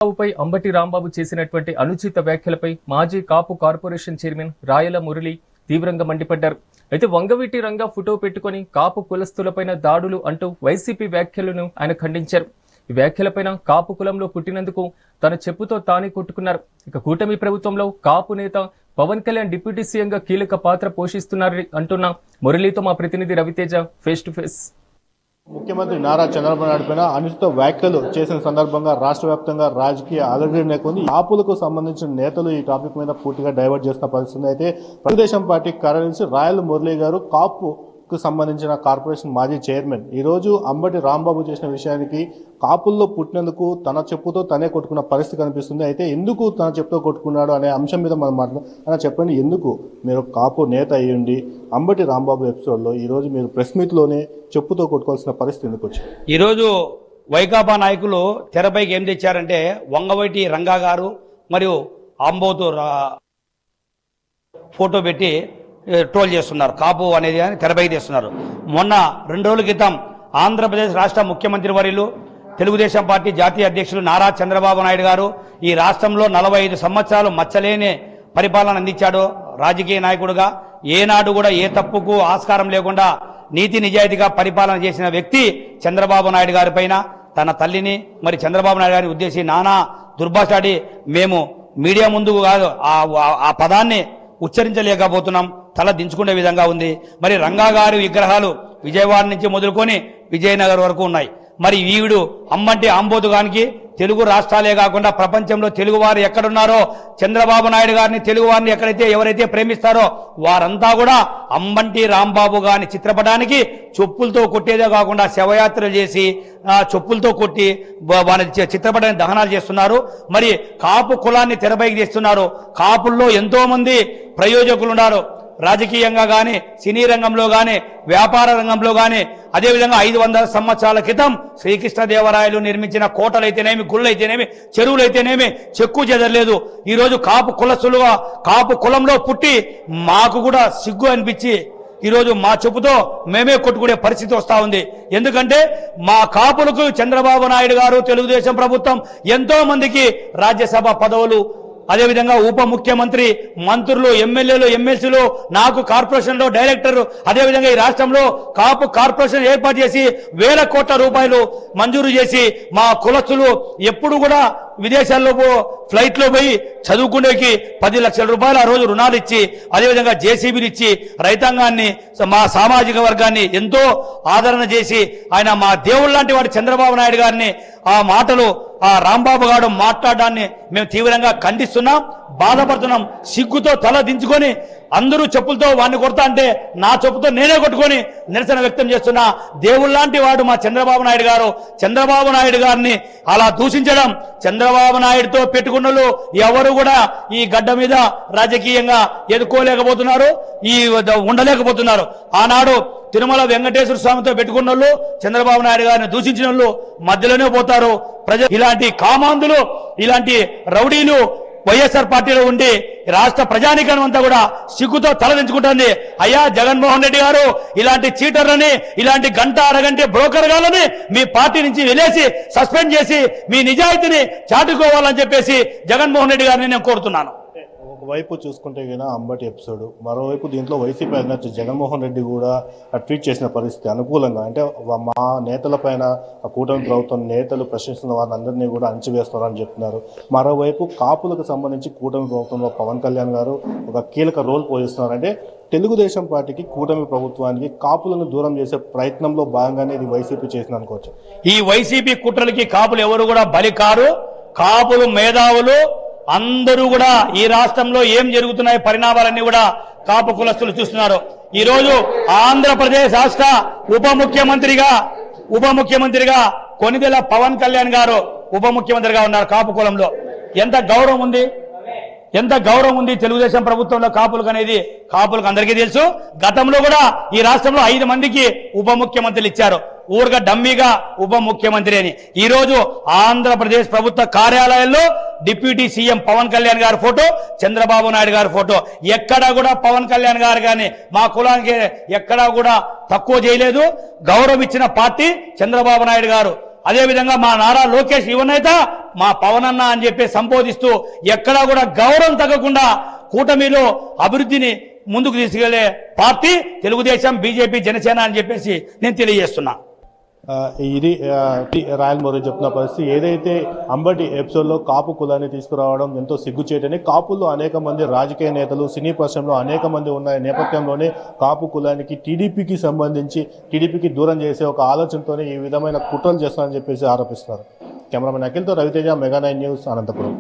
పై అంబటి రాంబాబు చేసినటువంటి అనుచిత వ్యాఖ్యలపై మాజీ కాపు కార్పొరేషన్ చైర్మన్ రాయల మురళి తీవ్రంగా మండిపడ్డారు. అయితే వంగవీటి రంగా ఫోటో పెట్టుకుని కాపు కులస్తులపైన దాడులు అంటూ వైసీపీ వ్యాఖ్యలను ఆయన ఖండించారు. ఈ వ్యాఖ్యలపైన కాపు కులంలో పుట్టినందుకు తన చెప్పుతో తానే కొట్టుకున్నారు. ఇక కూటమి ప్రభుత్వంలో కాపు నేత పవన్ కళ్యాణ్ డిప్యూటీ సీఎంగా కీలక పాత్ర పోషిస్తున్నారు అంటున్న మురళితో మా ప్రతినిధి రవితేజ ఫేస్ టు ఫేస్. ముఖ్యమంత్రి నారా చంద్రబాబు నాయుడు పైన అనుచిత వ్యాఖ్యలు చేసిన సందర్భంగా రాష్ట్ర వ్యాప్తంగా రాజకీయ అలజడి నెలకొంది. కాపులకు సంబంధించిన నేతలు ఈ టాపిక్ మీద పూర్తిగా డైవర్ట్ చేస్తున్న పరిస్థితి. అయితే తెలుగుదేశం పార్టీ కార్యదర్శి రాయల మురళి గారు కాపుకు సంబంధించిన కార్పొరేషన్ మాజీ చైర్మన్ ఈ రోజు అంబటి రాంబాబు చేసిన విషయానికి కాపుల్లో పుట్టినందుకు తన చెప్పుతో తనే కొట్టుకున్న పరిస్థితి కనిపిస్తుంది. అయితే ఎందుకు తన చెప్పుతో కొట్టుకున్నాడు అనే అంశం మీద మనం మాట్లాడుతున్నాం. చెప్పండి, ఎందుకు మీరు కాపు నేత అయ్యండి అంబటి రాంబాబు ఎపిసోడ్లో ఈరోజు మీరు ప్రెస్ మీట్లోనే చెప్పుతో కొట్టుకోవాల్సిన పరిస్థితి ఎందుకు వచ్చింది? ఈరోజు వైకాపా నాయకులు తెరపైకి ఏం తెచ్చారంటే వంగవైటి రంగా గారు మరియు ఆంబోతు ఫోటో పెట్టి ట్రోల్ చేస్తున్నారు. కాపు అనేది అని తెరపైకి తెస్తున్నారు. మొన్న 2 రోజుల క్రితం ఆంధ్రప్రదేశ్ రాష్ట్ర ముఖ్యమంత్రి వర్యులు తెలుగుదేశం పార్టీ జాతీయ అధ్యక్షులు నారా చంద్రబాబు నాయుడు గారు ఈ రాష్ట్రంలో 45 సంవత్సరాలు మచ్చలేని పరిపాలన అందించాడు. రాజకీయ నాయకుడుగా ఏనాడు కూడా ఏ తప్పుకు ఆస్కారం లేకుండా నీతి నిజాయితీగా పరిపాలన చేసిన వ్యక్తి చంద్రబాబు నాయుడు గారి పైన తన తల్లిని మరి చంద్రబాబు నాయుడు గారిని ఉద్దేశించి నానా దుర్భాషాడి మేము మీడియా ముందుకు కాదు ఆ పదాన్ని ఉచ్చరించలేకపోతున్నాం. తల దించుకునే విధంగా ఉంది. మరి రంగా గారి విగ్రహాలు విజయవాడ నుంచి మొదలుకొని విజయనగర్ వరకు ఉన్నాయి. మరి వీడు అంబంటి ఆంబోతుగానికి తెలుగు రాష్ట్రాలే కాకుండా ప్రపంచంలో తెలుగువారు ఎక్కడున్నారో చంద్రబాబు నాయుడు గారిని తెలుగువారిని ఎవరైతే ప్రేమిస్తారో వారంతా కూడా అంబంటి రాంబాబు గారిని చిత్రపటానికి చెప్పులతో కొట్టేదే కాకుండా శవయాత్రలు చేసి చెప్పులతో కొట్టి వారి చిత్రపటాన్ని దహనాలు చేస్తున్నారు. మరి కాపు కులాన్ని తెరపైకి తెస్తున్నారు. కాపుల్లో ఎంతో మంది ప్రయోజకులు ఉన్నారు. రాజకీయంగా కానీ సినీ రంగంలో కానీ వ్యాపార రంగంలో కానీ అదేవిధంగా 500 సంవత్సరాల క్రితం శ్రీకృష్ణదేవరాయలు నిర్మించిన కోటలైతేనేమి గుళ్ళైతేనేమి చెరువులైతేనేమి చెక్కు చెదరలేదు. ఈరోజు కాపు కులస్తులుగా కాపు కులంలో పుట్టి మాకు కూడా సిగ్గు అనిపించి ఈరోజు మా చెప్పుతో మేమే కొట్టుకునే పరిస్థితి వస్తూ ఉంది. ఎందుకంటే మా కాపులకు చంద్రబాబు నాయుడు గారు తెలుగుదేశం ప్రభుత్వం ఎంతో మందికి రాజ్యసభ పదవులు అదేవిధంగా ఉప ముఖ్యమంత్రి మంత్రులు ఎమ్మెల్యేలు ఎమ్మెల్సీలు నాకు కార్పొరేషన్లో డైరెక్టర్ అదేవిధంగా ఈ రాష్ట్రంలో కాపు కార్పొరేషన్ ఏర్పాటు చేసి వేల కోట్ల రూపాయలు మంజూరు చేసి మా కులస్తులు ఎప్పుడు కూడా విదేశాల్లో ఫ్లైట్లో పోయి చదువుకునేకి 10 లక్షల రూపాయలు ఆ రోజు రుణాలు ఇచ్చి అదేవిధంగా జేసీబీలు ఇచ్చి రైతాంగాన్ని మా సామాజిక వర్గాన్ని ఎంతో ఆదరణ చేసి ఆయన మా దేవుళ్ళ లాంటి వాడు చంద్రబాబు నాయుడు గారిని ఆ మాటలు ఆ రాంబాబు గారు మాట్లాడడాన్ని మేము తీవ్రంగా ఖండిస్తున్నాం, బాధపడుతున్నాం. సిగ్గుతో తల దించుకొని అందరూ చెప్పులతో వాడిని కొడతా అంటే నా చెప్పుతో నేనే కొట్టుకొని నిరసన వ్యక్తం చేస్తున్నా. దేవుళ్ళలాంటి వాడు మా చంద్రబాబు నాయుడు గారు. చంద్రబాబు నాయుడు గారిని అలా దూషించడం, చంద్రబాబు నాయుడుతో పెట్టుకున్నలు ఎవరు కూడా ఈ గడ్డ మీద రాజకీయంగా ఎదుర్కోలేకపోతున్నారు, ఉండలేకపోతున్నారు. ఆనాడు తిరుమల వెంకటేశ్వర స్వామితో పెట్టుకున్న చంద్రబాబు నాయుడు గారిని దూషించిన వాళ్ళు మధ్యలోనే పోతారు. ఇలాంటి కామాంధులు ఇలాంటి రౌడీలు వైఎస్ఆర్ పార్టీలో ఉండి రాష్ట్ర ప్రజానీకం అంతా కూడా సిగ్గుతో తలదించుకుంటుంది. అయ్యా జగన్మోహన్ రెడ్డి గారు ఇలాంటి చీటర్లని ఇలాంటి గంట అరగంట బ్రోకర్ గాలని మీ పార్టీ నుంచి వెలేసి సస్పెండ్ చేసి మీ నిజాయితీని చాటుకోవాలని చెప్పేసి జగన్మోహన్ రెడ్డి గారిని నేను కోరుతున్నాను. ఒకవైపు చూసుకుంటే కన్నా అంబటి ఎపిసోడ్, మరోవైపు దీంట్లో వైసీపీ అధినేత జగన్మోహన్ రెడ్డి కూడా ట్వీట్ చేసిన పరిస్థితి అనుకూలంగా అంటే మా నేతలపైన కూటమి ప్రభుత్వం నేతలు ప్రశ్నిస్తున్న వారిని అందరినీ కూడా అణచివేస్తున్నారని చెప్తున్నారు. మరోవైపు కాపులకు సంబంధించి కూటమి ప్రభుత్వంలో పవన్ కళ్యాణ్ గారు ఒక కీలక రోల్ పోషిస్తున్నారు. అంటే తెలుగుదేశం పార్టీకి కూటమి ప్రభుత్వానికి కాపులను దూరం చేసే ప్రయత్నంలో భాగంగానే ఇది వైసీపీ చేసింది అనుకోవచ్చు. ఈ వైసీపీ కుట్రలకి కాపులు ఎవరు కూడా బలి కారు. కాపులు మేధావులు అందరూ కూడా ఈ రాష్ట్రంలో ఏం జరుగుతున్నాయి పరిణామాలన్నీ కూడా కాపు కులస్తులు చూస్తున్నారు. ఈ రోజు ఆంధ్రప్రదేశ్ రాష్ట్ర ఉప ముఖ్యమంత్రిగా కొనిదెల పవన్ కళ్యాణ్ గారు ఉప ముఖ్యమంత్రిగా ఉన్నారు. కాపు కులంలో ఎంత గౌరవం ఉంది తెలుగుదేశం ప్రభుత్వంలో కాపులకు అనేది కాపులకు అందరికీ తెలుసు. గతంలో కూడా ఈ రాష్ట్రంలో 5 మందికి ఉప ముఖ్యమంత్రులు ఇచ్చారు. ఊరుగా డమ్మీగా ఉప ముఖ్యమంత్రి అని. ఈ రోజు ఆంధ్రప్రదేశ్ ప్రభుత్వ కార్యాలయాల్లో డిప్యూటీ సీఎం పవన్ కళ్యాణ్ గారి ఫోటో, చంద్రబాబు నాయుడు గారి ఫోటో. ఎక్కడా కూడా పవన్ కళ్యాణ్ గారు కానీ మా కులానికి ఎక్కడా కూడా తక్కువ చేయలేదు. గౌరవం ఇచ్చిన పార్టీ చంద్రబాబు నాయుడు గారు. అదేవిధంగా మా నారా లోకేష్ యువనేత మా పవన్ అన్న అని చెప్పి సంబోధిస్తూ ఎక్కడా కూడా గౌరవం తగ్గకుండా కూటమిలో అభివృద్ధిని ముందుకు తీసుకెళ్లే పార్టీ తెలుగుదేశం, బీజేపీ, జనసేన అని చెప్పేసి నేను తెలియజేస్తున్నా. ఇది రాయల్ మురళి చెప్తున్న పరిస్థితి. ఏదైతే అంబటి ఎపిసోడ్లో కాపు కులాన్ని తీసుకురావడం ఎంతో సిగ్గుచేటని, కాపుల్లో అనేక మంది రాజకీయ నేతలు, సినీ పరిశ్రమలో అనేక మంది ఉన్న నేపథ్యంలోనే కాపు కులానికి టీడీపీకి దూరం చేసే ఒక ఆలోచనతోనే ఈ విధమైన కుట్రలు చేస్తారని చెప్పేసి ఆరోపిస్తారు. కెమెరామెన్ అఖిల్తో రవితేజ, మెగా 9 న్యూస్, అనంతపురం.